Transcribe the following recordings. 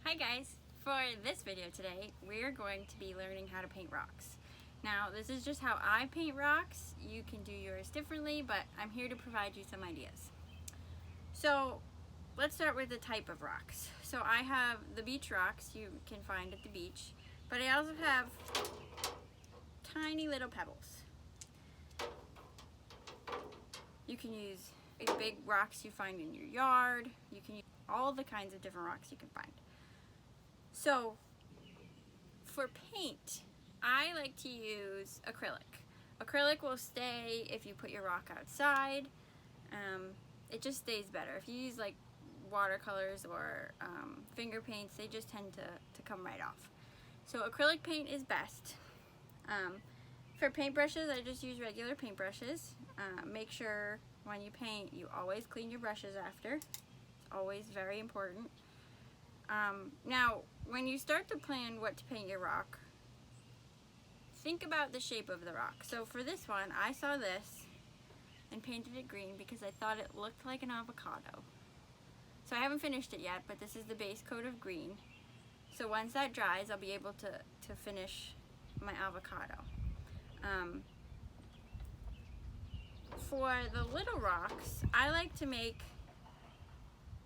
Hi guys! For this video today, we're going to be learning how to paint rocks. Now, this is just how I paint rocks. You can do yours differently, but I'm here to provide you some ideas. So, let's start with the type of rocks. So I have the beach rocks you can find at the beach, but I also have tiny little pebbles. You can use big rocks you find in your yard. You can use all the kinds of different rocks you can find. So, for paint, I like to use acrylic. Acrylic will stay if you put your rock outside. It just stays better. If you use like watercolors or finger paints, they just tend to come right off. So acrylic paint is best. For paintbrushes, I just use regular paintbrushes. Make sure when you paint, you always clean your brushes after. It's always very important. Now, when you start to plan what to paint your rock, think about the shape of the rock. So for this one, I saw this and painted it green because I thought it looked like an avocado. So I haven't finished it yet, but this is the base coat of green. So once that dries, I'll be able to finish my avocado. For the little rocks, I like to make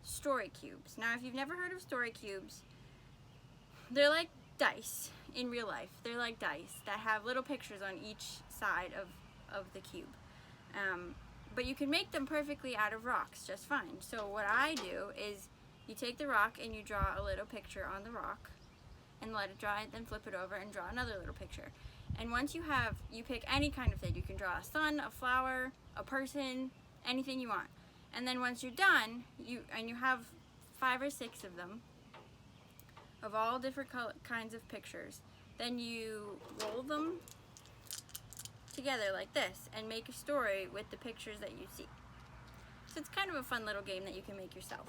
story cubes. Now, if you've never heard of story cubes, they're like dice in real life. They're like dice that have little pictures on each side of the cube. But you can make them perfectly out of rocks just fine. So what I do is you take the rock and you draw a little picture on the rock and let it dry, then flip it over and draw another little picture. And once you pick any kind of thing. You can draw a sun, a flower, a person, anything you want. And then once you're done, you have 5 or 6 of them, of all different kinds of pictures, then you roll them together like this and make a story with the pictures that you see. So it's kind of a fun little game that you can make yourself.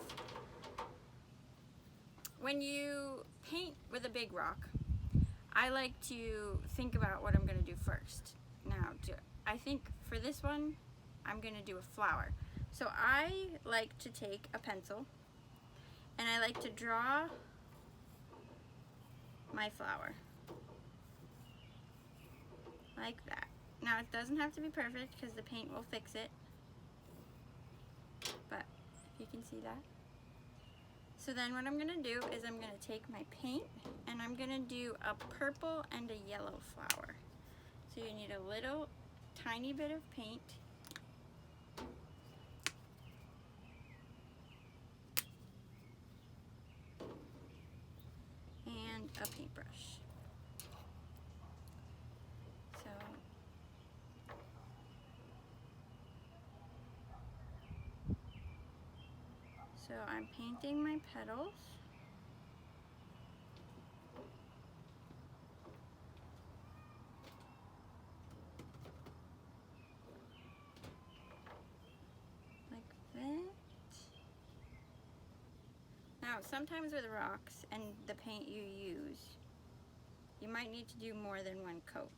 When you paint with a big rock, I like to think about what I'm going to do first. Now, I think for this one, I'm going to do a flower. So I like to take a pencil and I like to draw my flower like that. Now it doesn't have to be perfect because the paint will fix it, but if you can see that. So then what I'm going to do is I'm going to take my paint and I'm going to do a purple and a yellow flower. So you need a little tiny bit of paint and a paintbrush. So I'm painting my petals. Like that. Now, sometimes with rocks and the paint you use, you might need to do more than one coat.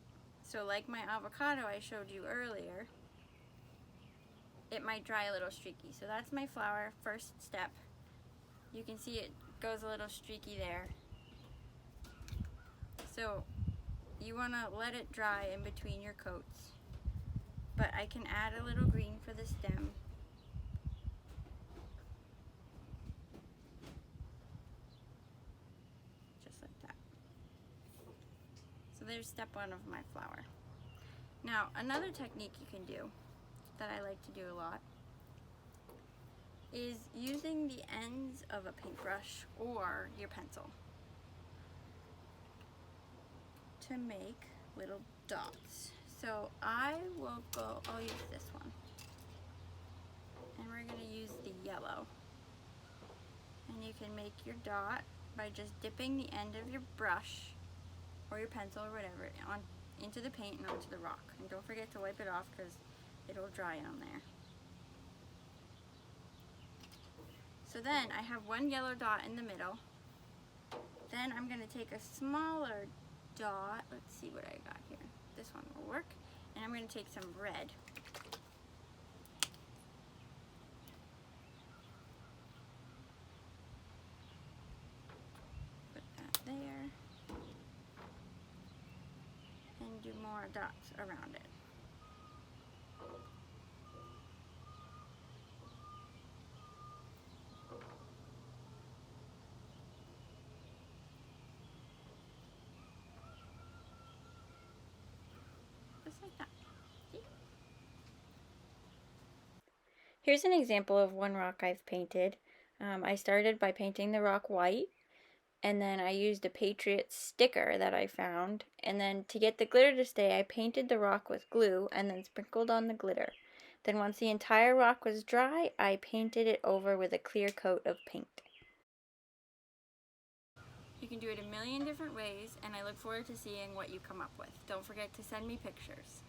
So like my avocado I showed you earlier, it might dry a little streaky. So that's my flower, first step. You can see it goes a little streaky there. So you want to let it dry in between your coats. But I can add a little green for the stem. Just like that. So there's step 1 of my flower. Now, another technique you can do that I like to do a lot is using the ends of a paintbrush or your pencil to make little dots. So I'll use this one. And we're going to use the yellow. And you can make your dot by just dipping the end of your brush or your pencil or whatever into the paint and onto the rock. And don't forget to wipe it off because it'll dry on there. So then I have one yellow dot in the middle. Then I'm going to take a smaller dot. Let's see what I got here. This one will work. And I'm going to take some red. do more dots around it. Just like that. See? Here's an example of one rock I've painted. I started by painting the rock white, and then I used a Patriot sticker that I found, and then to get the glitter to stay, I painted the rock with glue and then sprinkled on the glitter. Then once the entire rock was dry, I painted it over with a clear coat of paint. You can do it a million different ways, and I look forward to seeing what you come up with. Don't forget to send me pictures.